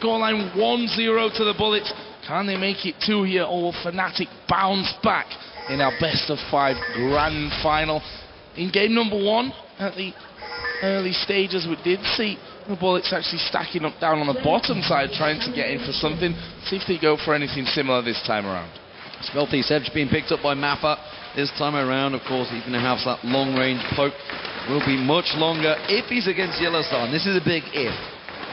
Scoreline 1-0 to the Bullets. Can they make it 2 here, or will Fnatic bounce back in our best of 5 grand final? In game number 1, at the early stages, we did see the Bullets actually stacking up down on the bottom side, trying to get in for something. See if they go for anything similar this time around. Stealthy Sedge being picked up by Mafa this time around. Of course, he's going to have that long-range poke. Will be much longer if he's against YellowStar, and this is a big if,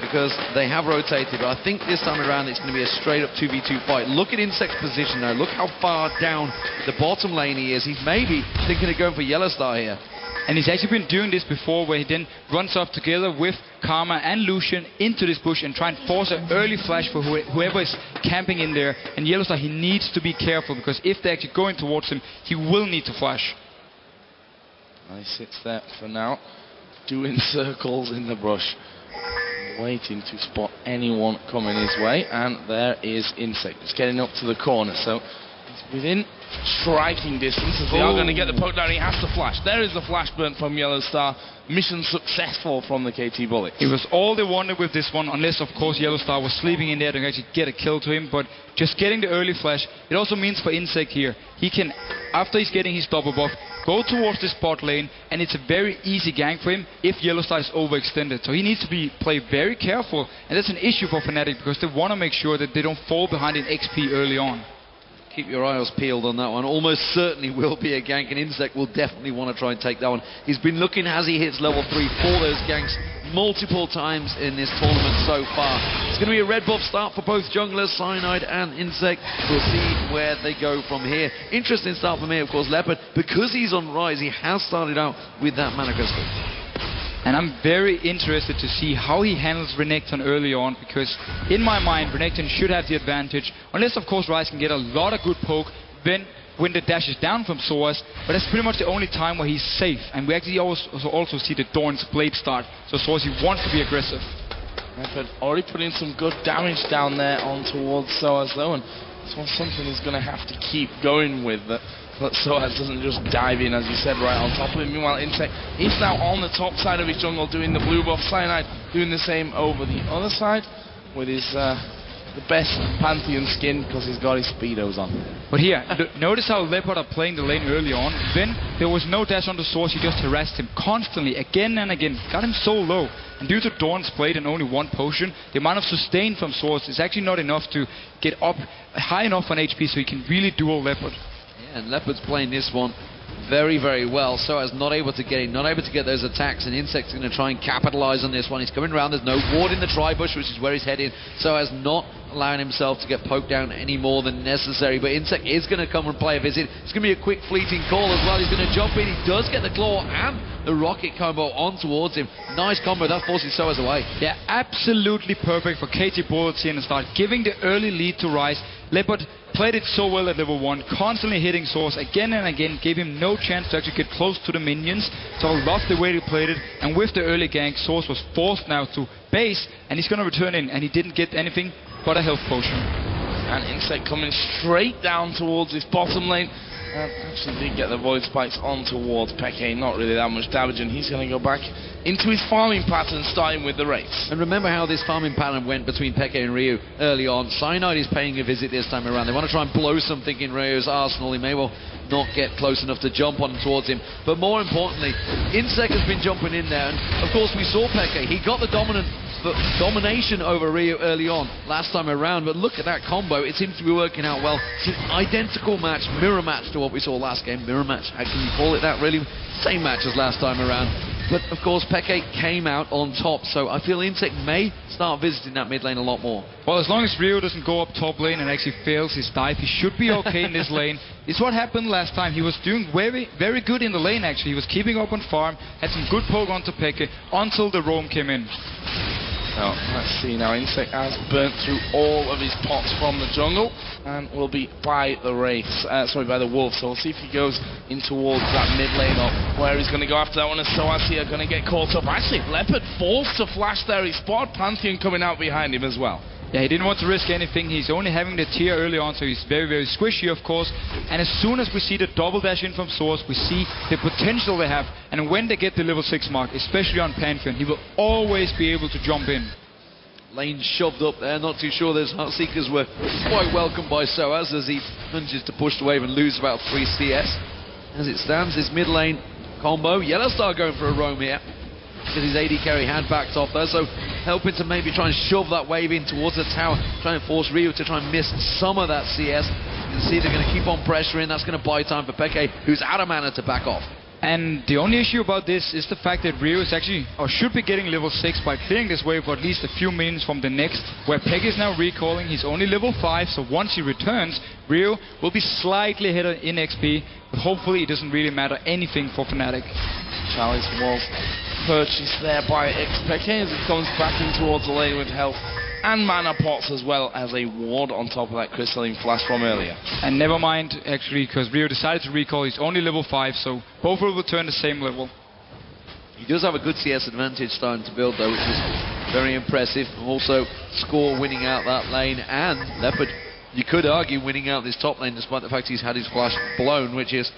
because they have rotated, but I think this time around it's going to be a straight-up 2v2 fight. Look at Insec's position now. Look how far down the bottom lane he is. He's maybe thinking of going for YellowStar here. And he's actually been doing this before, where he then runs off together with Karma and Lucian into this bush and try and force an early flash for whoever is camping in there. And YellowStar, he needs to be careful, because if they're actually going towards him, he will need to flash. He sits there for now, doing circles in the brush, waiting to spot anyone coming his way. And there is Insec, just getting up to the corner, so he's within striking distance, as they are going to get the poke down. He has to flash. There is the flash burn from YellowStar. Mission successful from the KT Bullets. It was all they wanted with this one, unless of course YellowStar was sleeping in there to actually get a kill to him. But just getting the early flash, it also means for Insec here, he can, after he's getting his double buff, go towards this bot lane, and it's a very easy gank for him if YellowStar is overextended. So he needs to play very careful, and that's an issue for Fnatic, because they want to make sure that they don't fall behind in XP early on. Keep your eyes peeled on that one. Almost certainly will be a gank, and Insec will definitely want to try and take that one. He's been looking, as he hits level 3, for those ganks multiple times in this tournament so far. It's going to be a red buff start for both junglers, Cyanide and Insec. We'll see where they go from here. Interesting start for me, of course, Leopard. Because he's on Ryze, he has started out with that mana crystal. And I'm very interested to see how he handles Renekton early on, because in my mind Renekton should have the advantage, unless of course Ryze can get a lot of good poke when the dash is down from Soaz, but that's pretty much the only time where he's safe. And we actually also see the Dorn's Blade start, so Soaz, he wants to be aggressive. Leopard already putting some good damage down there on towards Soaz though, and this one's something he's going to have to keep going with. But Soaz doesn't just dive in, as you said, right on top of him. Meanwhile, Insec is now on the top side of his jungle doing the blue buff. Cyanide doing the same over the other side with his the best Phanteon skin, because he's got his speedos on. But here, notice how Leopard are playing the lane early on. Then there was no dash on the source. He just harassed him constantly, again and again. Got him so low. And due to Dawn's Blade and only 1 potion, the amount of sustain from source is actually not enough to get up high enough on HP so he can really duel Leopard. And Leopard's playing this one very, very well. Soaz not able to get in, not able to get those attacks, and Insec's going to try and capitalize on this one. He's coming around, there's no ward in the tri-bush, which is where he's heading. Soaz not allowing himself to get poked down any more than necessary, but Insec is going to come and play a visit. It's going to be a quick fleeting call as well. He's going to jump in, he does get the claw and the rocket combo on towards him. Nice combo, that forces Soaz away. Yeah, absolutely perfect for KT Bullets here and start giving the early lead to Ryze. Leopard played it so well at level 1, constantly hitting Source again and again, gave him no chance to actually get close to the minions. So I love the way he played it, and with the early gank, Source was forced now to base, and he's going to return in, and he didn't get anything but a health potion. And Insec coming straight down towards his bottom lane. Actually did get the void spikes on towards Peke, not really that much damage, and he's going to go back into his farming pattern, starting with the race. And remember how this farming pattern went between Peke and Ryu early on. Cyanide is paying a visit this time around. They want to try and blow something in Ryu's arsenal. He may well not get close enough to jump on towards him, but more importantly, Insec has been jumping in there, and of course we saw Peke. He got the domination over Ryu early on last time around, but look at that combo. It seems to be working out well. It's an identical match, mirror match to what we saw last game. Mirror match, how can you call it that really? Same match as last time around. But of course Peke came out on top, so I feel Insec may start visiting that mid lane a lot more. Well, as long as Ryu doesn't go up top lane and actually fails his dive, he should be okay in this lane. It's what happened last time. He was doing very, very good in the lane actually. He was keeping up on farm, had some good poke onto Peke until the roam came in. Now, let's see now, Insec has burnt through all of his pots from the jungle and will be by the by the wolf, so we'll see if he goes in towards that mid lane or where he's going to go after that one. And Soaz here going to get caught up. Actually, Leopard forced to flash there. He spotted Phanteon coming out behind him as well. Yeah, he didn't want to risk anything. He's only having the tier early on, so he's very, very squishy, of course. And as soon as we see the double dash in from Source, we see the potential they have. And when they get the level 6 mark, especially on Phanteon, he will always be able to jump in. lane shoved up there. Not too sure those Heartseekers were quite welcomed by Soaz as he manages to push the wave and lose about 3 CS. As it stands, this mid lane combo, YellowStar going for a roam here, because his AD carry had backed off there, so helping to maybe try and shove that wave in towards the tower, trying to force Ryu to try and miss some of that CS. You can see they're going to keep on pressuring. That's going to buy time for Peke, who's out of mana to back off. And the only issue about this is the fact that Ryu is actually, or should be getting level 6 by clearing this wave for at least a few minutes from the next, where Peke is now recalling. He's only level 5, so once he returns, Ryu will be slightly ahead in XP, but hopefully it doesn't really matter anything for Fnatic. Charlie's was purchased there by xPeke as he comes back in towards the lane with health and mana pots, as well as a ward on top of that crystalline flash from earlier. And never mind, actually, because Ryu decided to recall. He's only level 5, so both will return the same level. He does have a good CS advantage starting to build, though, which is very impressive. Also, Score winning out that lane, and Leopard, you could argue, winning out this top lane, despite the fact he's had his flash blown, which is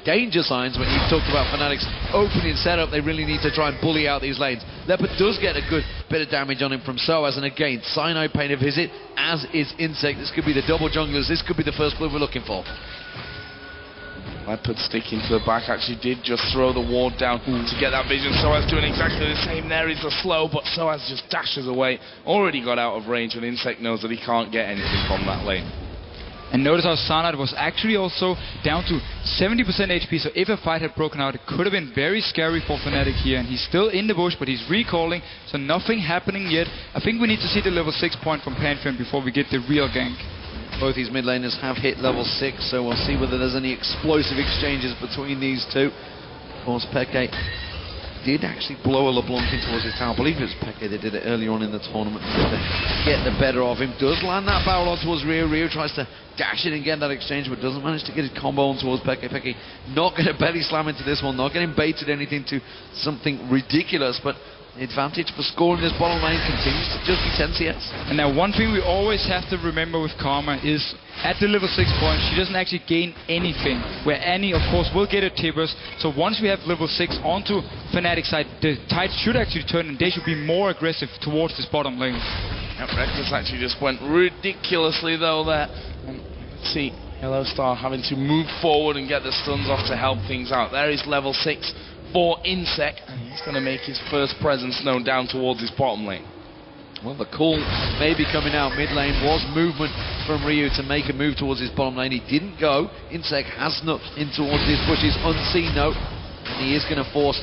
danger signs when you've talked about Fnatic's opening setup. They really need to try and bully out these lanes. Leopard does get a good bit of damage on him from Soaz, and again, Cyanide paying a visit, as is Insec. This could be the double junglers. This could be the first blue we're looking for. Leopard sticking to the back, actually did just throw the ward down to get that vision. Soaz doing exactly the same there. He's the slow, but Soaz just dashes away. Already got out of range, and Insec knows that he can't get anything from that lane. And notice how Cyanide was actually also down to 70% HP, so if a fight had broken out, it could have been very scary for Fnatic here. And he's still in the bush, but he's recalling, so nothing happening yet. I think we need to see the level 6 point from Phanteon before we get the real gank. Both these mid laners have hit level 6, so we'll see whether there's any explosive exchanges between these two. Of course, Peke did actually blow a LeBlanc in towards his tower. I believe it was Peke that did it earlier on in the tournament to get the better of him. Does land that barrel on towards Ryu. Ryu tries to dash in and get that exchange, but doesn't manage to get his combo on towards Peke. Peke not going to belly slam into this one, not getting baited anything to something ridiculous, but the advantage for scoring this bottom lane continues to just be 10 CS. And now one thing we always have to remember with Karma is at the level 6 point, she doesn't actually gain anything, where Annie, of course, will get her tippers. So once we have level 6 onto Fnatic side, the tide should actually turn and they should be more aggressive towards this bottom lane. Yep, Rekkles actually just went ridiculously though there. And let's see, YellowStar having to move forward and get the stuns off to help things out. There is level 6 for Insec, and he's going to make his first presence known down towards his bottom lane. Well, the call may be coming out. Mid lane was movement from Ryu to make a move towards his bottom lane. He didn't go. Insec has snuck in towards his bushes, unseen note, and he is going to force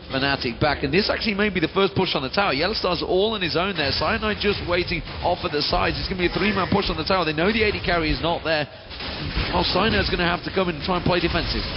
Fnatic back. And this actually may be the first push on the tower. YellowStar's all on his own there. Cyanide just waiting off at the sides. It's going to be a 3-man push on the tower. They know the AD carry is not there. Well, Cyanide's going to have to come in and try and play defensive.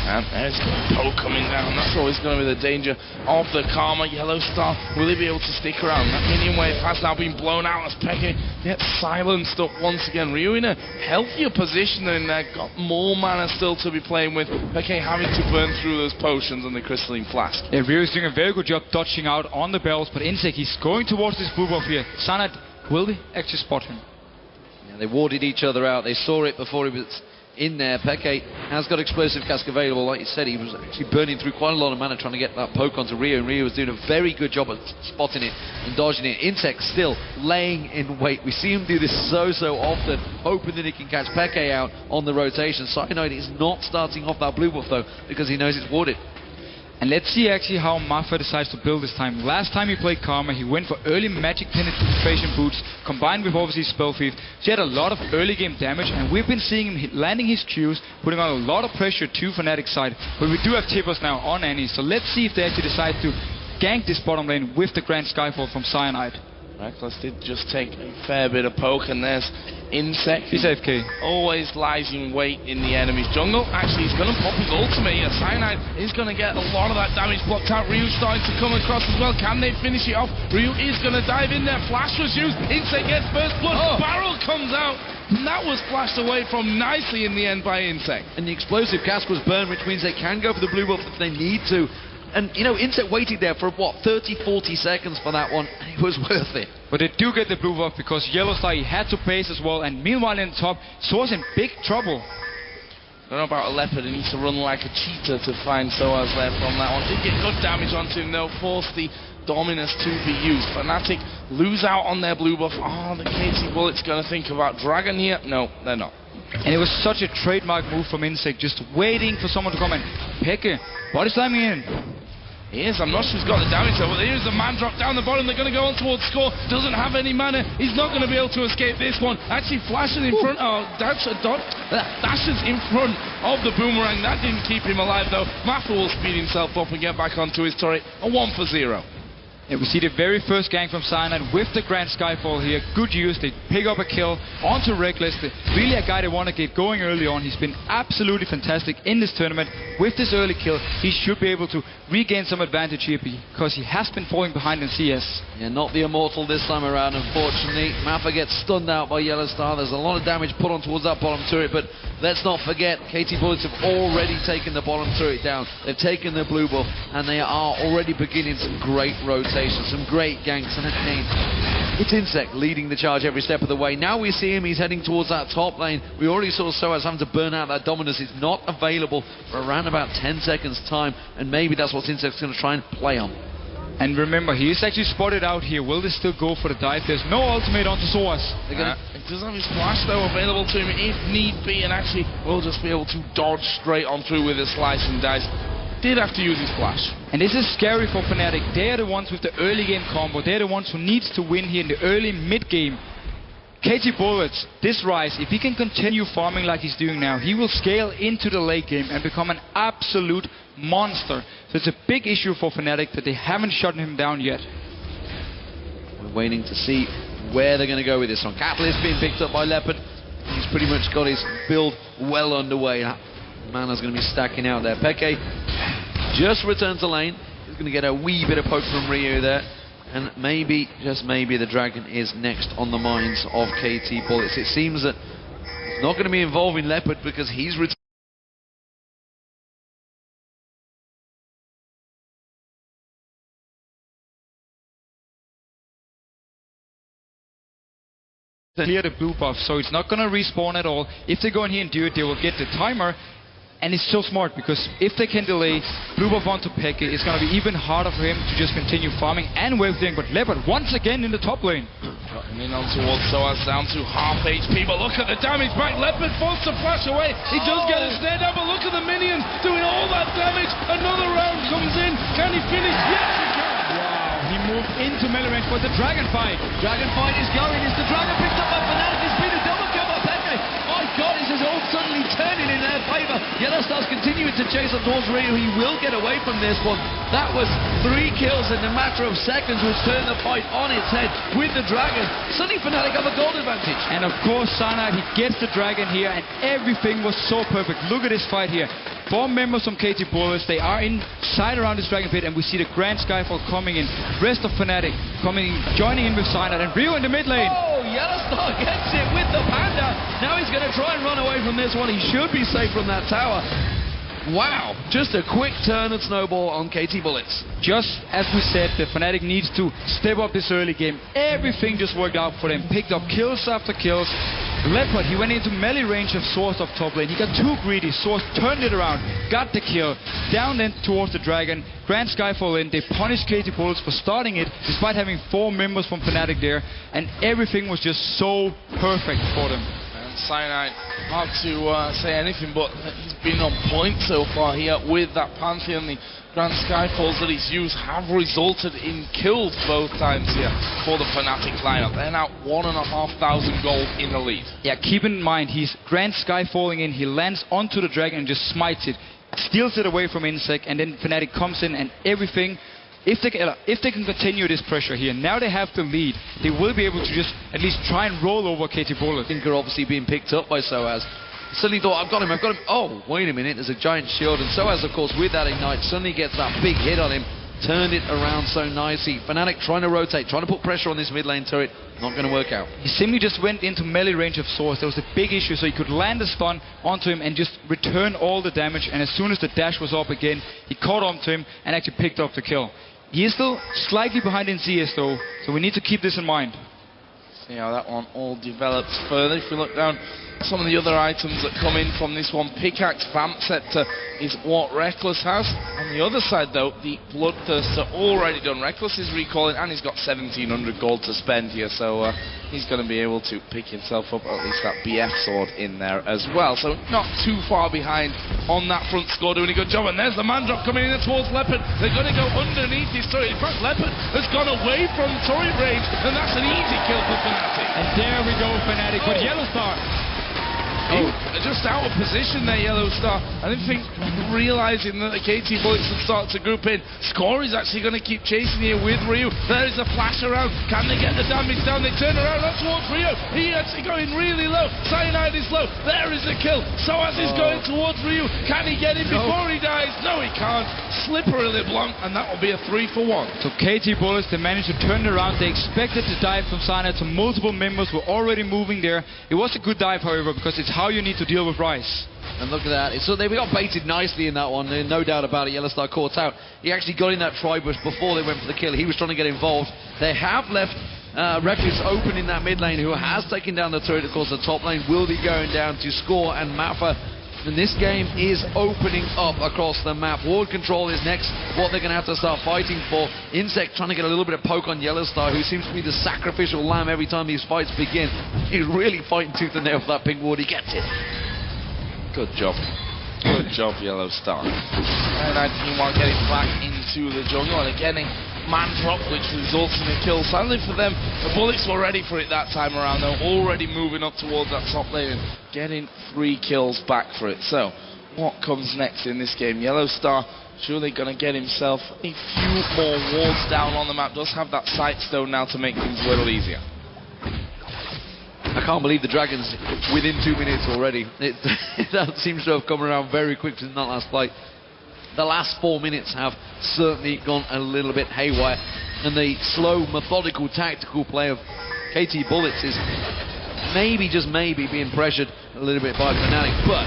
And there's Poe coming down. That's always going to be the danger of the Karma. YellowStar, will he be able to stick around? That minion wave has now been blown out as Peke gets silenced up once again. Ryu in a healthier position in there. Got more mana still to be playing with. Peke having to burn through those potions and the crystalline flask. Yeah, Ryu is doing a very good job dodging out on the bells, but Insec, he's going towards this blue buff here. Cyanide, will they actually spot him? Yeah, they warded each other out. They saw it before he was in there. Peke has got explosive cask available. Like you said, he was actually burning through quite a lot of mana trying to get that poke onto Ryu, and Ryu was doing a very good job at spotting it and dodging it. Insec still laying in wait. We see him do this so often, hoping that he can catch Peke out on the rotation. Cyanide is not starting off that blue buff though, because he knows it's warded. And let's see actually how Mafa decides to build this time. Last time he played Karma, he went for early magic penetration boots, combined with obviously Spell Thief. So he had a lot of early game damage, and we've been seeing him landing his Qs, putting on a lot of pressure to Fnatic side. But we do have tippers now on Annie, so let's see if they actually decide to gank this bottom lane with the Grand Skyfall from Cyanide. Rekkles did just take a fair bit of poke, and there's Insec. He's AFK. Always lies in wait in the enemy's jungle. Actually, he's going to pop his ultimate here. Cyanide is going to get a lot of that damage blocked out. Ryu's starting to come across as well. Can they finish it off? Ryu is going to dive in there. Flash was used. Insec gets first blood. Barrel comes out. And that was flashed away from nicely in the end by Insec. And the explosive cask was burned, which means they can go for the blue buff if they need to. And, you know, Insec waited there for, what, 30, 40 seconds for that one, and it was worth it. But they do get the blue buff because YellowStar, he had to pace as well, and meanwhile in the top, Soaz in big trouble. I don't know about a Leopard, he needs to run like a cheetah to find Soaz there from that one. Did get good damage onto him though, forced the Dominus to be used. Fnatic lose out on their blue buff. Oh, the KT Bullets going to think about Dragon here. No, they're not. And it was such a trademark move from Insec, just waiting for someone to come in. Peke, body slamming in. He is. I'm not sure he's got the damage though, but here's a man drop down the bottom. They're going to go on towards score. Doesn't have any mana. He's not going to be able to escape this one. Actually flashes in front. Oh, dashes in front of the boomerang. That didn't keep him alive though. Mafa will speed himself up and get back onto his turret. A 1-for-0. Yeah, we see the very first gank from Cyanide with the Grand Skyfall here. Good use. They pick up a kill onto Rekkles. Really a guy they want to get going early on. He's been absolutely fantastic in this tournament. With this early kill, he should be able to regain some advantage here because he has been falling behind in CS. Yeah, not the Immortal this time around, unfortunately. Mafa gets stunned out by YellowStar. There's a lot of damage put on towards that bottom turret, but let's not forget, KT Bullets have already taken the bottom turret down. They've taken the blue buff, and they are already beginning some great rotations, some great ganks, and it's Insec leading the charge every step of the way. Now we see him, he's heading towards that top lane. We already saw Soaz having to burn out that Dominus. It's not available for around about 10 seconds time, and maybe that's what Insec's going to try and play on. And remember, he is actually spotted out here. Will they still go for the dive? There's no ultimate onto Soaz. He does have his flash though available to him if need be, and actually will just be able to dodge straight on through with his slice and dice. Did have to use his flash. And this is scary for Fnatic. They're the ones with the early game combo. They're the ones who needs to win here in the early mid game. KT Bullets, this Ryze, if he can continue farming like he's doing now, he will scale into the late game and become an absolute monster. So it's a big issue for Fnatic that they haven't shut him down yet. We're waiting to see where they're going to go with this one. Catalyst being picked up by Leopard. He's pretty much got his build well underway. Mana's going to be stacking out there. Peke just returned to lane. He's going to get a wee bit of poke from Ryu there. And maybe, just maybe, the Dragon is next on the minds of KT Bullets. It seems that it's not going to be involving Leopard because he's returned. Clear the blue buff, so it's not going to respawn at all. If they go in here and do it, they will get the timer. And it's so smart, because if they can delay blue buff onto Peke, it's going to be even harder for him to just continue farming and wave clearing. But Leopard once again in the top lane. Cutting in on towards Soaz, down to half HP, but look at the damage back. Leopard forced to flash away. He does get a snare down, but look at the minions doing all that damage. Another round comes in. Can he finish? Yes, he can. Wow, he moved into melee range, but the Dragon fight. Dragon fight is going. Is the Dragon picked up by Fnatic? It's been a double kill by Peke. My God, this is all suddenly turning in their favour. YellowStar's continuing to chase up towards Ryu. He will get away from this one. That was 3 kills in a matter of seconds, which turned the fight on its head with the Dragon. Suddenly Fnatic have a gold advantage. And of course, Cyanide, he gets the Dragon here, and everything was so perfect. Look at this fight here. 4 members from KT Bullets, they are inside around this Dragon Pit, and we see the Grand Skyfall coming in. Rest of Fnatic joining in with Cyanide, and Ryu in the mid lane. Oh, YellowStar gets it with the Panda. Now he's going to try and run away from this one. He should be safe from that tower. Wow, just a quick turn and snowball on KT Bullets. Just as we said, the Fnatic needs to step up this early game. Everything just worked out for them. Picked up kills after kills. Leopard, he went into melee range of Soaz off top lane. He got too greedy. Soaz turned it around, got the kill. Down then towards the Dragon. Grand Skyfall in. They punished KT Bullets for starting it, despite having 4 members from Fnatic there. And everything was just so perfect for them. Cyanide, hard to say anything, but he's been on point so far here with that Phanteon. The Grand Skyfalls that he's used have resulted in kills both times here for the Fnatic lineup. They're now 1,500 gold in the lead. Yeah, keep in mind, he's Grand Skyfalling in, he lands onto the Dragon and just smites it, steals it away from Insec, and then Fnatic comes in and everything. If they can continue this pressure here, now they have the lead, they will be able to just at least try and roll over KT Bullets. Tinker obviously being picked up by Soaz. Suddenly thought, I've got him. Oh, wait a minute, there's a giant shield. And Soaz, of course, with that Ignite, suddenly gets that big hit on him. Turned it around so nicely. Fnatic trying to rotate, trying to put pressure on this mid lane turret. Not going to work out. He simply just went into melee range of Soaz. There was a big issue, so he could land a stun onto him and just return all the damage. And as soon as the dash was up again, he caught onto him and actually picked up the kill. He is still slightly behind in CS though, so we need to keep this in mind. See how that one all develops further. If we look down some of the other items that come in from this one. Pickaxe, Vamp Scepter is what Rekkles has. On the other side though, the Bloodthirsts are already done. Rekkles is recalling and he's got 1700 gold to spend here, so he's going to be able to pick himself up at least that BF sword in there as well. So not too far behind on that front score, doing a good job. And there's the man drop coming in towards Leopard. They're going to go underneath his turret. In fact, Leopard has gone away from turret range, and that's an easy kill for Fnatic. And there we go, Fnatic, but YellowStar. Just out of position there, YellowStar. I didn't think, realising that the KT Bullets would start to group in. Score is actually going to keep chasing here with Ryu. There is a flash around. Can they get the damage down? They turn around up towards Ryu. He actually going really low. Cyanide is low. There is a kill. Soaz is going towards Ryu. Can he get him before he dies? No, he can't. Slippery LeBlanc, and that will be a 3-for-1. So KT Bullets, they managed to turn it around. They expected the dive from Cyanide, so multiple members were already moving there. It was a good dive, however, because it's how you need to deal with Ryze. And look at that. So they got baited nicely in that one. No doubt about it. YellowStar caught out. He actually got in that tri-bush before they went for the kill. He was trying to get involved. They have left Rekkles open in that mid lane, who has taken down the turret. Of course, the top lane will be going down to Score and Mafa. And this game is opening up across the map. Ward control is next, what they're going to have to start fighting for. Insec trying to get a little bit of poke on YellowStar, who seems to be the sacrificial lamb every time these fights begin. He's really fighting tooth and nail for that pink ward. He gets it. Good job. Good job, YellowStar. And I meanwhile getting back into the jungle and getting man drop, which results in a kill. Sadly for them, the Bullets were ready for it that time around. They're already moving up towards that top lane and getting 3 kills back for it. So, what comes next in this game? YellowStar surely going to get himself a few more wards down on the map. Does have that sight stone now to make things a little easier. I can't believe the Dragons within 2 minutes already. That seems to have come around very quickly in that last fight. The last 4 minutes have certainly gone a little bit haywire, and the slow, methodical, tactical play of KT Bullets is maybe, just maybe, being pressured a little bit by Fnatic. But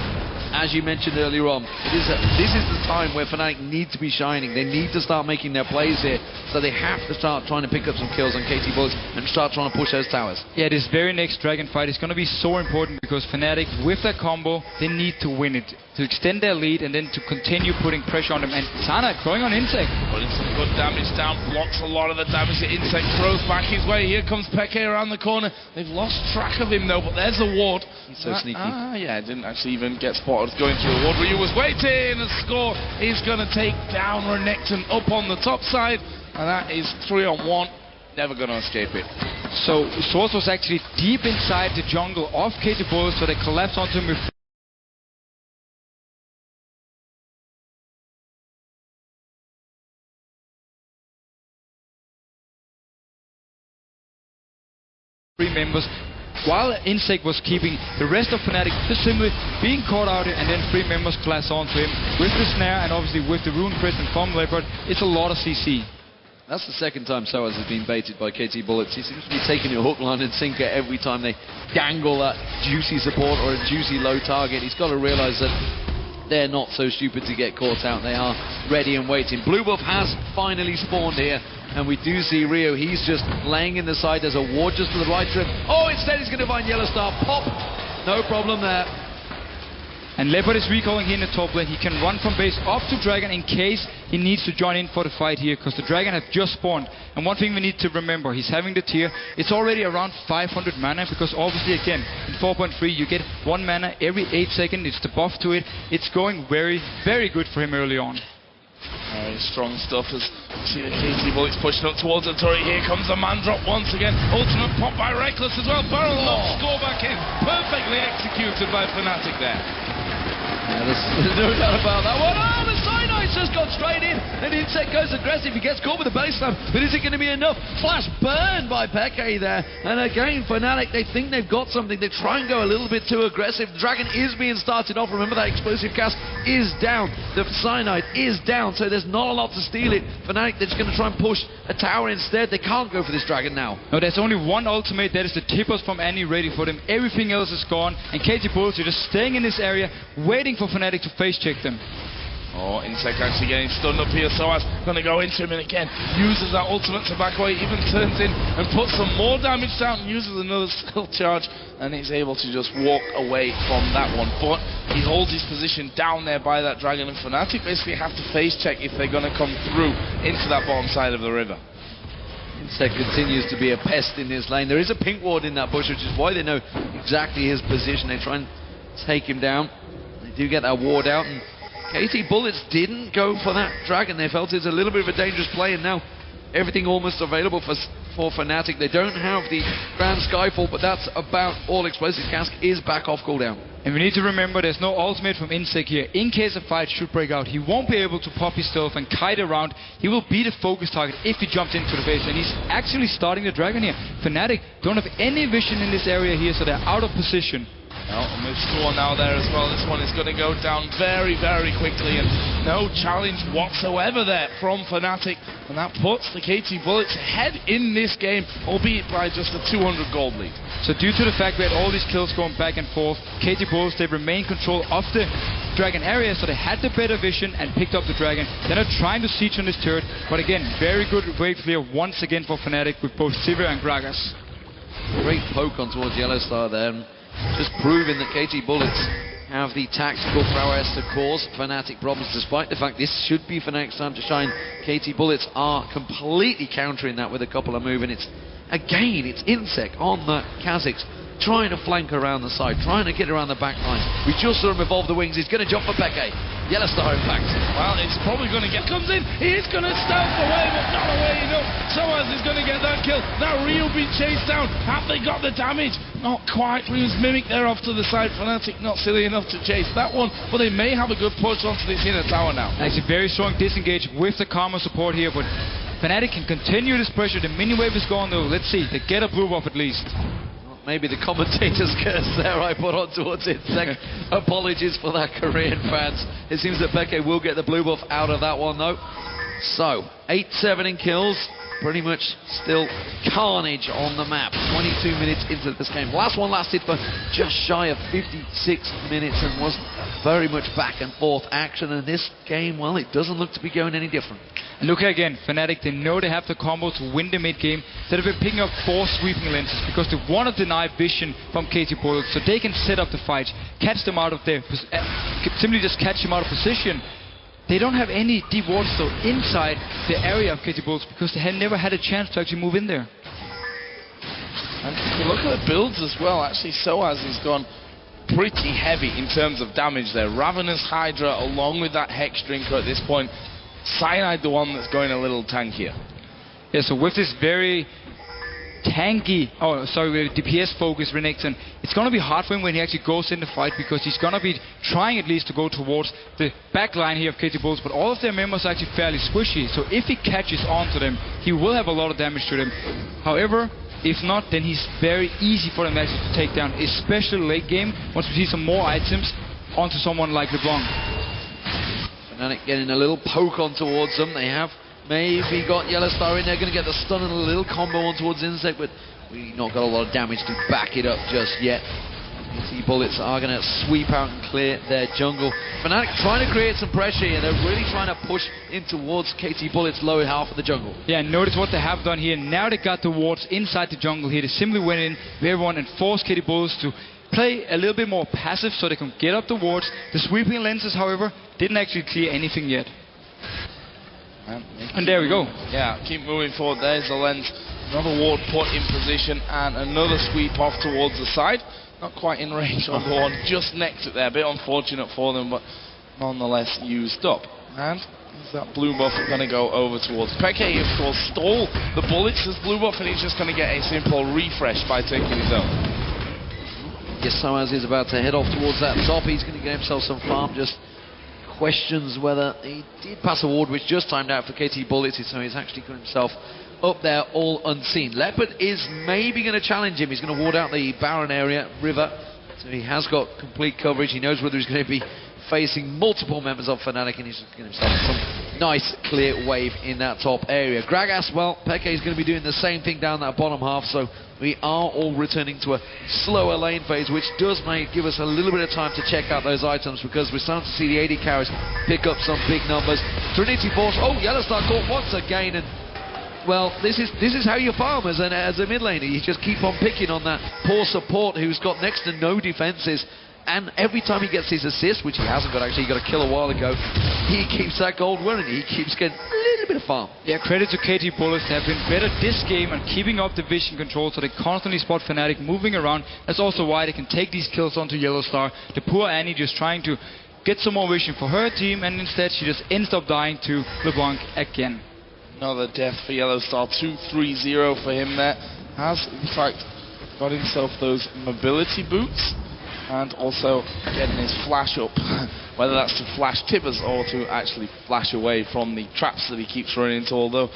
as you mentioned earlier on, this is the time where Fnatic need to be shining. They need to start making their plays here, so they have to start trying to pick up some kills on KT Bullets and start trying to push those towers. Yeah, this very next Dragon fight is going to be so important, because Fnatic, with that combo, they need to win it, to extend their lead and then to continue putting pressure on them. And Cyanide going on Insec. Putting some good damage down, blocks a lot of the damage. The Insec throws back his way. Here comes Peke around the corner. They've lost track of him though, but there's a ward. He's so sneaky. Yeah, didn't actually even get spotted going through the ward. Ryu was waiting, and Score is going to take down Renekton up on the top side, and that is 3-on-1. Never going to escape it. So Soaz was actually deep inside the jungle of KT Bullets, so they collapsed onto him with members, while Insec was keeping the rest of Fnatic just simply being caught out, and then 3 members class onto him with the snare and obviously with the rune crest and from Leopard. It's a lot of CC. That's the second time Soaz has been baited by KT Bullets. He seems to be taking a hook, line and sinker every time they dangle that juicy support or a juicy low target. He's got to realise that they're not so stupid to get caught out. They are ready and waiting. Blue buff has finally spawned here, and we do see Rio. He's just laying in the side. There's a ward just to the right of him. Oh, instead he's going to find YellowStar. Pop. No problem there. And Leopard is recalling here in the top lane. He can run from base up to Dragon in case he needs to join in for the fight here, because the Dragon have just spawned. And one thing we need to remember, he's having the tier. It's already around 500 mana, because obviously again, in 4.3 you get 1 mana every 8 seconds. It's the buff to it. It's going very, very good for him early on. Very strong stuff as you see the KT Bullets pushing up towards the turret. Here comes the man drop once again. Ultimate pop by Rekkles as well. Barrel lock, Score back in. Perfectly executed by Fnatic there. Yeah, there's no doubt about that one. Oh, the Cyanide's just gone straight in, and Insec goes aggressive. He gets caught with a belly slam, but is it going to be enough? Flash burned by Peke there, and again, Fnatic, they think they've got something. They try and go a little bit too aggressive. The Dragon is being started off. Remember, that explosive cast is down. The Cyanide is down, so there's not a lot to steal it. Fnatic, they're just going to try and push a tower instead. They can't go for this Dragon now. No, there's only one ultimate. That is the Tippers from Annie ready for them. Everything else is gone, and KT Bullets are just staying in this area, waiting for Fnatic to face check them. Oh, Insec actually getting stunned up here. Soaz gonna go into him, and again uses that ultimate to back away, even turns in and puts some more damage down, uses another skill charge, and he's able to just walk away from that one. But he holds his position down there by that dragon, and Fnatic basically have to face check if they're gonna come through into that bottom side of the river. Insec continues to be a pest in this lane. There is a pink ward in that bush, which is why they know exactly his position. They try and take him down. They do get that ward out, and KT Bullets didn't go for that dragon. They felt it's a little bit of a dangerous play, and now everything almost available for Fnatic. They don't have the Grand Skyfall, but that's about all. Explosive Cask is back off cooldown. And we need to remember there's no ultimate from Insec here. In case a fight should break out, he won't be able to pop his stealth and kite around. He will be the focus target if he jumps into the base, and he's actually starting the dragon here. Fnatic don't have any vision in this area here, so they're out of position. Well, a mid score now there as well. This one is going to go down very, very quickly, and no challenge whatsoever there from Fnatic, and that puts the KT Bullets ahead in this game, albeit by just a 200 gold lead. So due to the fact we had all these kills going back and forth, KT Bullets, they remain control of the dragon area, so they had the better vision and picked up the dragon. They're not trying to siege on this turret, but again, very good wave clear once again for Fnatic with both Sivir and Gragas. Great poke on towards YellowStar there. Just proving that KT Bullets have the tactical prowess to cause Fnatic problems, despite the fact this should be Fnatic's time to shine. KT Bullets are completely countering that with a couple of moves, and it's Insec on the Kha'zix, trying to flank around the side, trying to get around the back line. We just saw him evolve the wings. He's going to jump for xPeke. YellowStar, in fact. Well, it's probably going to comes in. He's going to stealth away, but not away enough. Soaz is going to get that kill. Now Ryu being chased down. Have they got the damage? Not quite. Ryu's Mimic there off to the side. Fnatic not silly enough to chase that one, but they may have a good push onto this inner tower now. Actually, very strong disengage with the Karma support here, but Fnatic can continue this pressure. The mini wave is gone though. Let's see. They get a blue buff at least. Maybe the commentator's curse there I put on towards Insec. Apologies for that, Korean fans. It seems that xPeke will get the blue buff out of that one though. So, 8-7 in kills. Pretty much still carnage on the map. 22 minutes into this game. Last one lasted for just shy of 56 minutes and was very much back and forth action. And this game, well, it doesn't look to be going any different. And look again, Fnatic, they know they have the combo to win the mid game. So they've been picking up 4 sweeping lenses because they want to deny vision from KT Bullets so they can set up the fight, catch them out of their simply just catch them out of position. They don't have any deep wards though inside the area of KT Bullets because they had never had a chance to actually move in there. And if you look at the builds as well, actually Soaz has gone pretty heavy in terms of damage there. Ravenous Hydra along with that Hex Drinker at this point. Cyanide the one that's going a little tankier. Yeah, so with this very tanky, with DPS focus Renekton, it's going to be hard for him when he actually goes in the fight because he's going to be trying at least to go towards the back line here of KT Bullets, but all of their members are actually fairly squishy, so if he catches on to them, he will have a lot of damage to them. However, if not, then he's very easy for them actually to take down, especially late game, once we see some more items onto someone like LeBlanc. Fnatic getting a little poke on towards them. They have maybe got YellowStar in there, going to get the stun and a little combo on towards Insec, but we've not got a lot of damage to back it up just yet. KT Bullets are going to sweep out and clear their jungle. Fnatic trying to create some pressure here. They're really trying to push in towards KT Bullets' lower half of the jungle. Yeah, notice what they have done here. Now they got the wards inside the jungle here. They simply went in with everyone and forced KT Bullets to play a little bit more passive so they can get up the wards. The sweeping lenses, however, didn't actually clear anything yet. And there we go. Yeah, keep moving forward. There's the lens. Another ward put in position and another sweep off towards the side. Not quite in range on the one just next to it there. A bit unfortunate for them, but nonetheless used up. And is that blue buff going to go over towards xPeke? Of course, stole the bullets as blue buff, and he's just going to get a simple refresh by taking his own. Yes, Soaz is about to head off towards that top. He's going to get himself some farm. Just questions whether he did pass a ward, which just timed out for KT Bullets, so he's actually got himself up there all unseen. Leopard is maybe going to challenge him. He's going to ward out the Baron area, river, so he has got complete coverage. He knows whether he's going to be facing multiple members of Fnatic, and he's just getting himself some nice clear wave in that top area. Gragas, well, Peke is going to be doing the same thing down that bottom half, so we are all returning to a slower lane phase, which does give us a little bit of time to check out those items, because we're starting to see the AD carries pick up some big numbers. Trinity Force, oh, YellowStar caught once again, and well, this is how you farm as a mid laner. You just keep on picking on that poor support who's got next to no defenses. And every time he gets his assist, which he hasn't got actually, he got a kill a while ago, he keeps that gold running. He keeps getting a little bit of farm. Yeah, credit to KT Bullets. They have been better this game and keeping up the vision control, so they constantly spot Fnatic moving around. That's also why they can take these kills onto YellowStar. The poor Annie just trying to get some more vision for her team, and instead she just ends up dying to LeBlanc again. Another death for YellowStar, 2-3-0 for him there. Has, in fact, got himself those mobility boots, and also getting his flash up, whether that's to flash tippers or to actually flash away from the traps that he keeps running into, although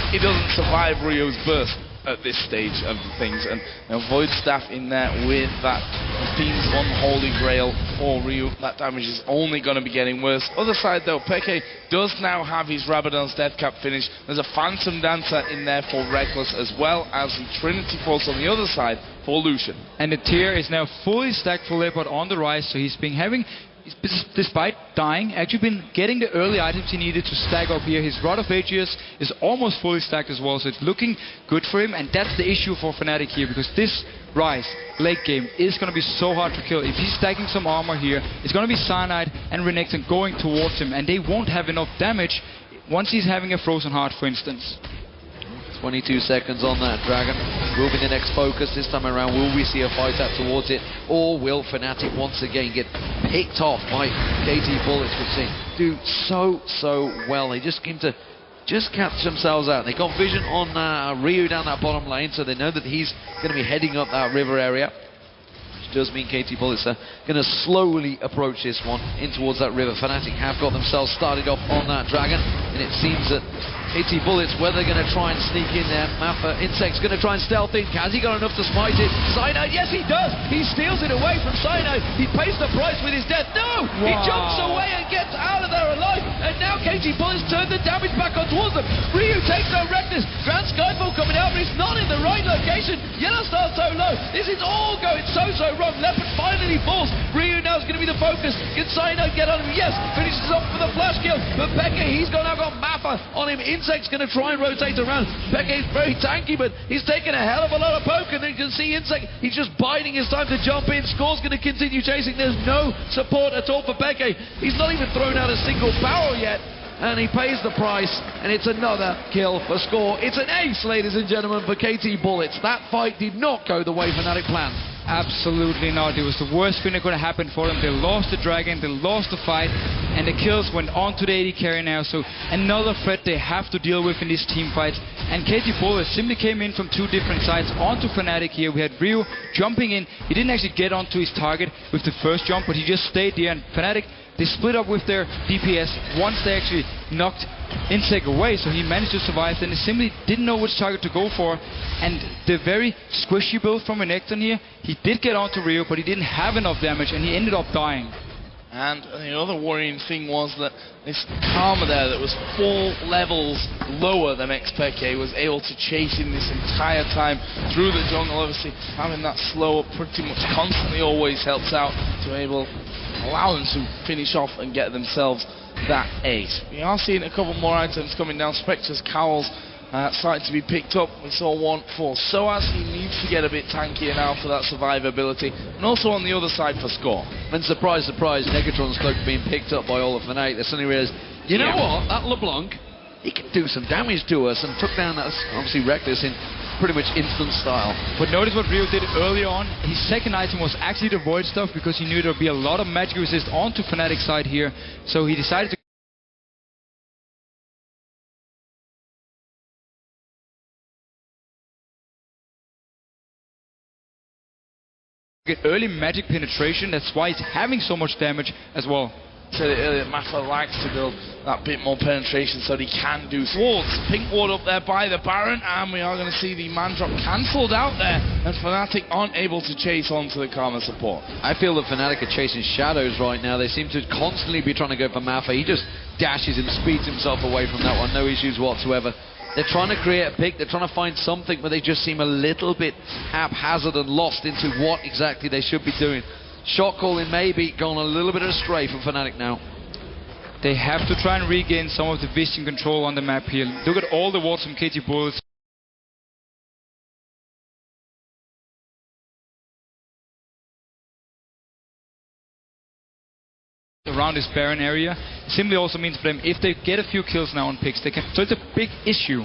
he doesn't survive Rio's burst at this stage of things. And Void Staff in there with that Fiend's unholy grail for Ryu. That damage is only going to be getting worse. Other side though, Peke does now have his Rabadon's Death Cap finish. There's a Phantom Dancer in there for Rekkles, as well as the Trinity Force on the other side for Lucian. And the tier is now fully stacked for Leopard on the Ryze, so he's been having, despite dying, actually been getting the early items he needed to stack up here. His Rod of Ages is almost fully stacked as well, so it's looking good for him, and that's the issue for Fnatic here, because this Ryze late game is going to be so hard to kill. If he's stacking some armor here, it's going to be Cyanide and Renekton going towards him, and they won't have enough damage once he's having a Frozen Heart, for instance. 22 seconds on that Dragon. Will be the next focus this time around. Will we see a fight out towards it, or will Fnatic once again get picked off by KT Bullets, which they do so well. They just seem to catch themselves out. They got vision on Ryu down that bottom lane, so they know that he's going to be heading up that river area, which does mean KT Bullets are going to slowly approach this one in towards that river. Fnatic have got themselves started off on that Dragon, and it seems that KT Bullets, whether they're going to try and sneak in there. Mafa, Insec's going to try and stealth in. Has he got enough to smite it? Cyanide, yes he does! He steals it away from Cyanide. He pays the price with his death. No! Wow. He jumps away and gets out of there alive. And now KT Bullets turn the damage back on towards them. Ryu takes no Rekkles. Grand Skyfall coming out, but it's not in the right location. YellowStar so low. This is all going so wrong. Leopard finally falls. Ryu now is going to be the focus. Can Cyanide get on him? Yes! Finishes off with a flash kill. But Peke, he's now got Mafa on him. Insec's going to try and rotate around. Peke's very tanky, but he's taking a hell of a lot of poke, and then you can see Insec, he's just biding his time to jump in. Score's going to continue chasing. There's no support at all for Peke. He's not even thrown out a single barrel yet, and he pays the price, and it's another kill for Score. It's an ace, ladies and gentlemen, for KT Bullets. That fight did not go the way Fnatic planned. Absolutely not. It was the worst thing that could have happened for them. They lost the Dragon, they lost the fight, and the kills went on to the AD carry now. So another threat they have to deal with in these team fights. And KT Bullets simply came in from two different sides onto Fnatic here. We had Ryu jumping in. He didn't actually get onto his target with the first jump, but he just stayed there. And Fnatic, they split up with their DPS once they actually knocked Insec away, so he managed to survive. Then they simply didn't know which target to go for, and the very squishy build from Renekton here, he did get onto Ryu, but he didn't have enough damage, and he ended up dying. And the other worrying thing was that this Karma there that was 4 levels lower than xPeke was able to chase him this entire time through the jungle. Obviously, having that slow up pretty much constantly always helps out to allow them to finish off and get themselves that ace. We are seeing a couple more items coming down. Spectre's Cowls starting to be picked up. We saw one for Soaz. He needs to get a bit tankier now for that survivability. And also on the other side for Score. And surprise, surprise, Negatron's cloak being picked up by all of Fnatic. They suddenly realised, you know what, that LeBlanc, he can do some damage to us, and took down that, obviously, Rekkles in pretty much instant style. But notice what Ryu did early on. His second item was actually the Void Stuff, because he knew there would be a lot of magic resist onto Fnatic's side here. So he decided to get early magic penetration. That's why he's having so much damage as well. Said it earlier, Mafa likes to build that bit more penetration so that he can do wards. Pink ward up there by the Baron, and we are going to see the man drop cancelled out there, and Fnatic aren't able to chase onto the Karma support. I feel that Fnatic are chasing shadows right now. They seem to constantly be trying to go for Mafa. He just dashes and speeds himself away from that one, no issues whatsoever. They're trying to create a pick, they're trying to find something, but they just seem a little bit haphazard and lost into what exactly they should be doing. Shot calling maybe gone a little bit astray from Fnatic now. They have to try and regain some of the vision control on the map here. Look at all the wards from KT Bullets. Around this barren area. Simply also means for them, if they get a few kills now on picks, they can. So it's a big issue.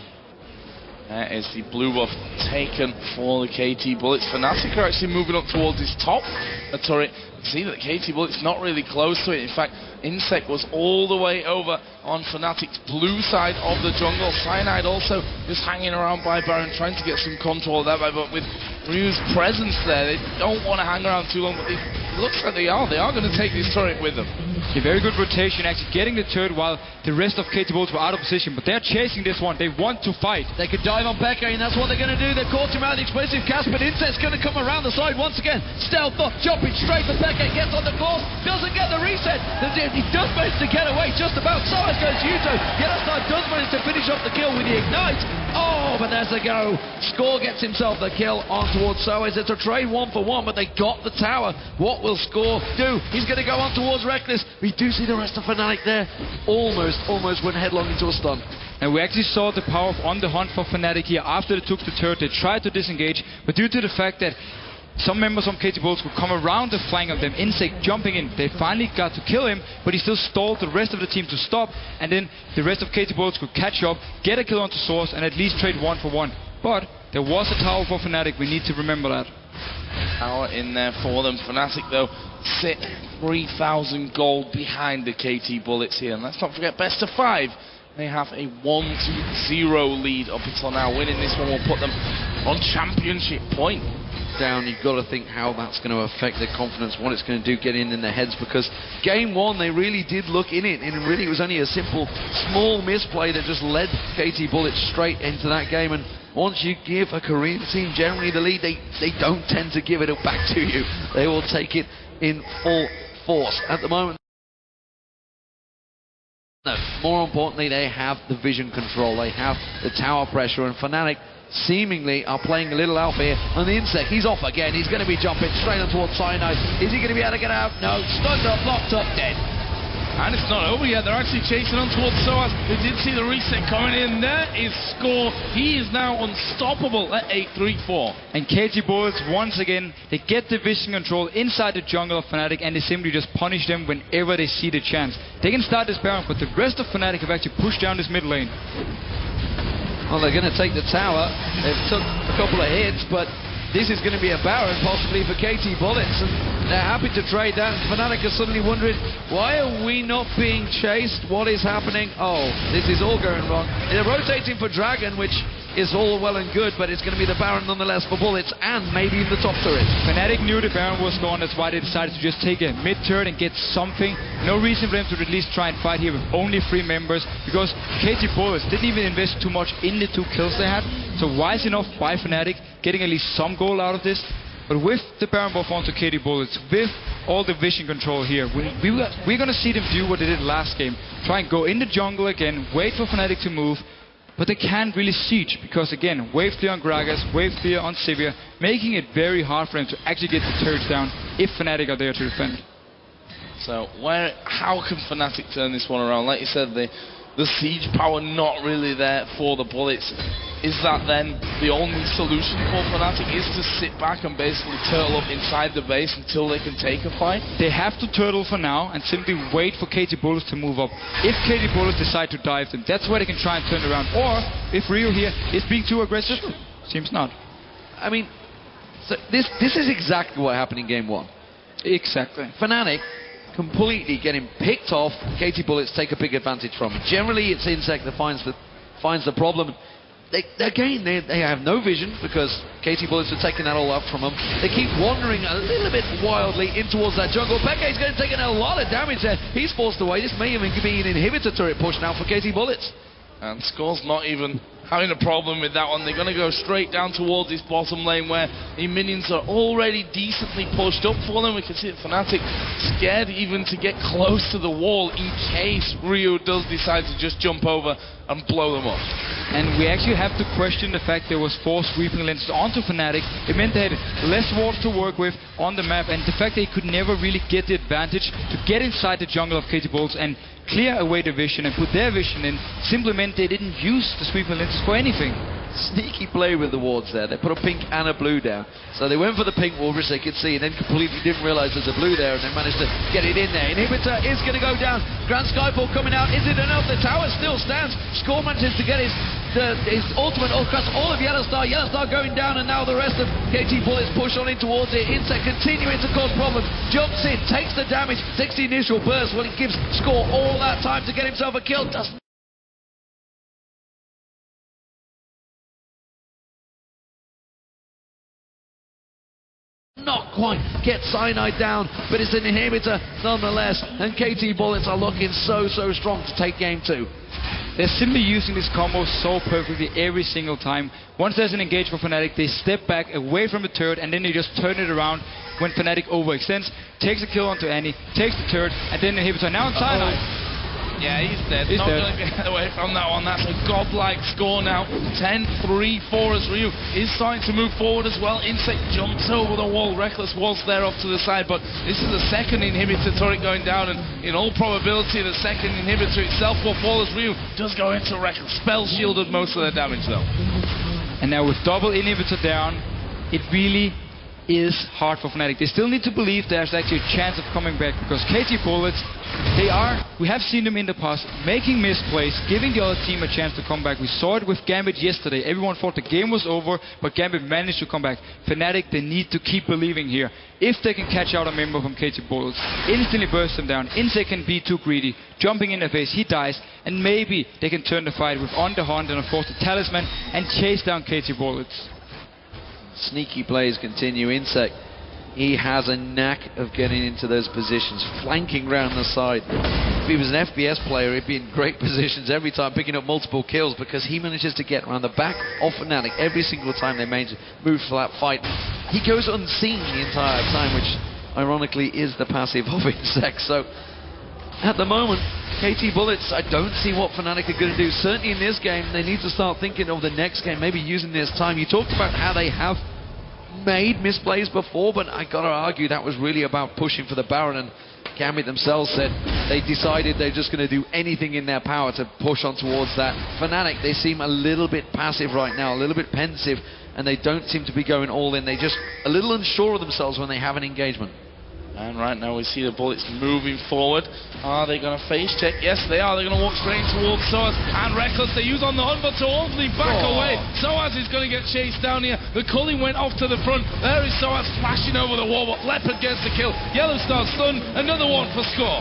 There is the blue buff taken for the KT Bullets. Fnatic are actually moving up towards his top turret. See that KT Bullets not really close to it. In fact, Insec was all the way over on Fnatic's blue side of the jungle. Cyanide also just hanging around by Baron, trying to get some control of that. But with Ryu's presence there, they don't want to hang around too long. But it looks like they are. They are going to take this turret with them. A very good rotation, actually getting the turret while the rest of KT Bullets were out of position. But they're chasing this one. They want to fight. They could dive on Peke, and that's what they're going to do. They've caught him out of the explosive cast, but Insec's going to come around the side once again. Stealth up, jumping straight for Peke, gets on the course, doesn't get the reset. He does manage to get away just about. Soaz goes Yuto. YellowStar does manage to finish off the kill with the ignite. Oh, but there's a go. Score gets himself the kill on towards Soaz. It's a trade 1-for-1, but they got the tower. What will Score do? He's going to go on towards Rekkles. We do see the rest of Fnatic there. Almost went headlong into a stun. And we actually saw the power on the hunt for Fnatic here. After they took the turret, they tried to disengage, but due to the fact that some members from KT Bullets would come around the flank of them, Insec jumping in, they finally got to kill him, but he still stalled the rest of the team to stop, and then the rest of KT Bullets could catch up, get a kill onto Soaz, and at least trade 1-for-1. But there was a tower for Fnatic, we need to remember that. Tower in there for them. Fnatic, though, sit 3,000 gold behind the KT Bullets here. And let's not forget, best of 5. They have a 1-0 lead up until now. Winning this one will put them on championship point. Down, you've got to think how that's going to affect their confidence, what it's going to do getting in their heads, because game 1 they really did look in it, and really it was only a simple small misplay that just led KT Bullets straight into that game. And once you give a Korean team generally the lead, they don't tend to give it back to you. They will take it in full force. At the moment, more importantly, they have the vision control, they have the tower pressure, and Fnatic seemingly are playing a little alpha here. On the Insec, he's off again. He's going to be jumping straight on towards Cyanide. Is he going to be able to get out? No. Stunned up, locked up, dead. And it's not over yet. They're actually chasing on towards Soaz. They did see the reset coming in. There is Score. He is now unstoppable at 8-3-4. And KT Bullets, once again, they get the vision control inside the jungle of Fnatic, and they simply just punish them whenever they see the chance. They can start this Baron, but the rest of Fnatic have actually pushed down this mid lane. Well, they're going to take the tower. They've took a couple of hits, but this is going to be a Baron possibly for KT Bullets, and they're happy to trade that. Fnatic are suddenly wondering, why are we not being chased? What is happening? Oh, this is all going wrong. They're rotating for Dragon, which is all well and good, but it's going to be the Baron nonetheless for Bullets, and maybe even the top turret. Fnatic knew the Baron was gone, that's why they decided to just take a mid-turret and get something. No reason for them to at least try and fight here with only 3 members, because KT Bullets didn't even invest too much in the 2 kills they had. So wise enough by Fnatic, getting at least some goal out of this. But with the Baron buff onto KT Bullets, with all the vision control here, we're going to see them do what they did last game. Try and go in the jungle again, wait for Fnatic to move, but they can't really siege, because again, wave clear on Gragas, wave clear on Sivir, making it very hard for them to actually get the turrets down if Fnatic are there to defend. So how can Fnatic turn this one around? Like you said, the siege power not really there for the Bullets. Is that then the only solution for Fnatic, is to sit back and basically turtle up inside the base until they can take a fight? They have to turtle for now and simply wait for KT Bullets to move up. If KT Bullets decide to dive them, that's where they can try and turn around. Or if Ryu here is being too aggressive, seems not. I mean, so this is exactly what happened in game 1. Exactly. Fnatic completely getting picked off. KT Bullets take a big advantage from it. Generally, it's Insec that finds the problem. They have no vision, because KT Bullets are taking that all up from them. They keep wandering a little bit wildly in towards that jungle. Peke's going to take a lot of damage there. He's forced away. This may even be an inhibitor turret push now for KT Bullets. And Score's not even having a problem with that one. They're going to go straight down towards this bottom lane where the minions are already decently pushed up for them. We can see that Fnatic scared even to get close to the wall in case Ryu does decide to just jump over and blow them up. And we actually have to question the fact there was 4 sweeping lenses onto Fnatic. It meant they had less wards to work with on the map, and the fact they could never really get the advantage to get inside the jungle of KT Bullets and clear away the vision and put their vision in simply meant they didn't use the sweeping lenses for anything. Sneaky play with the wards there. They put a pink and a blue down. So they went for the pink ward, which they could see, and then completely didn't realise there's a blue there, and they managed to get it in there. Inhibitor is going to go down. Grand Skyfall coming out. Is it enough? The tower still stands. Score manages to get his ultimate across all of YellowStar. YellowStar going down, and now the rest of KT Bullets push on in towards it. Insec continuing to cause problems. Jumps in, takes the damage, takes the initial burst. Well, he gives Score all that time to get himself a kill. Doesn't not quite get Cyanide down, but it's an inhibitor nonetheless, and KT Bullets are looking so strong to take game 2. They're simply using this combo so perfectly every single time. Once there's an engage for Fnatic, they step back away from the turret, and then they just turn it around when Fnatic overextends, takes a kill onto Annie, takes the turret, and then the inhibitor. Now on Cyanide. Yeah, he's dead. Not going to get away from that one. That's a godlike score now. 10-3-4 as Ryu is starting to move forward as well. Insec jumps over the wall. Rekkles was there off to the side, but this is the second inhibitor turret going down, and in all probability the second inhibitor itself will fall as Ryu does go into Rekkles. Spell shielded most of the damage though. And now with double inhibitor down, it really is hard for Fnatic. They still need to believe there's actually a chance of coming back, because KT Bullets, we have seen them in the past making misplays, giving the other team a chance to come back. We saw it with Gambit yesterday. Everyone thought the game was over, but Gambit managed to come back. Fnatic, they need to keep believing here. If they can catch out a member from KT Bullets, instantly burst them down. Insec can be too greedy, jumping in the face, he dies, and maybe they can turn the fight with On the Hunt and of course the Talisman and chase down KT Bullets. Sneaky plays continue. Insec, he has a knack of getting into those positions, flanking round the side. If he was an FPS player, he'd be in great positions every time, picking up multiple kills, because he manages to get around the back of Fnatic every single time they move for that fight. He goes unseen the entire time, which ironically is the passive of Insec. So at the moment, KT Bullets, I don't see what Fnatic are going to do. Certainly in this game, they need to start thinking of the next game, maybe using this time. You talked about how they have made misplays before, but I gotta argue that was really about pushing for the Baron, and Gambit themselves said they decided they're just going to do anything in their power to push on towards that. Fnatic, they seem a little bit passive right now, a little bit pensive, and they don't seem to be going all in. They're just a little unsure of themselves when they have an engagement. And right now we see the Bullets moving forward. Are they going to face check? Yes, they are. They're going to walk straight towards Soaz and Rekkles. They use On the Hunt, but to ultimately back away. Soaz is going to get chased down here. The culling went off to the front. There is Soaz flashing over the wall, but Leopard gets the kill. YellowStar stunned. Another one for Score.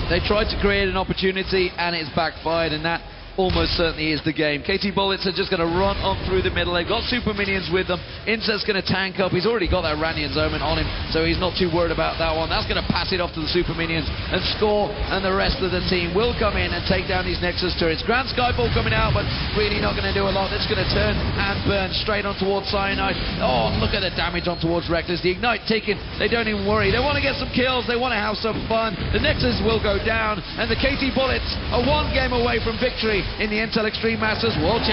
They tried to create an opportunity, and it's backfired, and that almost certainly is the game. KT Bullets are just going to run on through the middle. They've got super minions with them. Insec's going to tank up. He's already got that Rannian's Omen on him, so he's not too worried about that one. That's going to pass it off to the super minions, and Score and the rest of the team will come in and take down these Nexus turrets. Grand Skyfall coming out, but really not going to do a lot. It's going to turn and burn straight on towards Cyanide. Oh, look at the damage on towards Rekkles. The Ignite taken. They don't even worry. They want to get some kills. They want to have some fun. The Nexus will go down, and the KT Bullets are one game away from victory in the Intel Extreme Masters World Championship.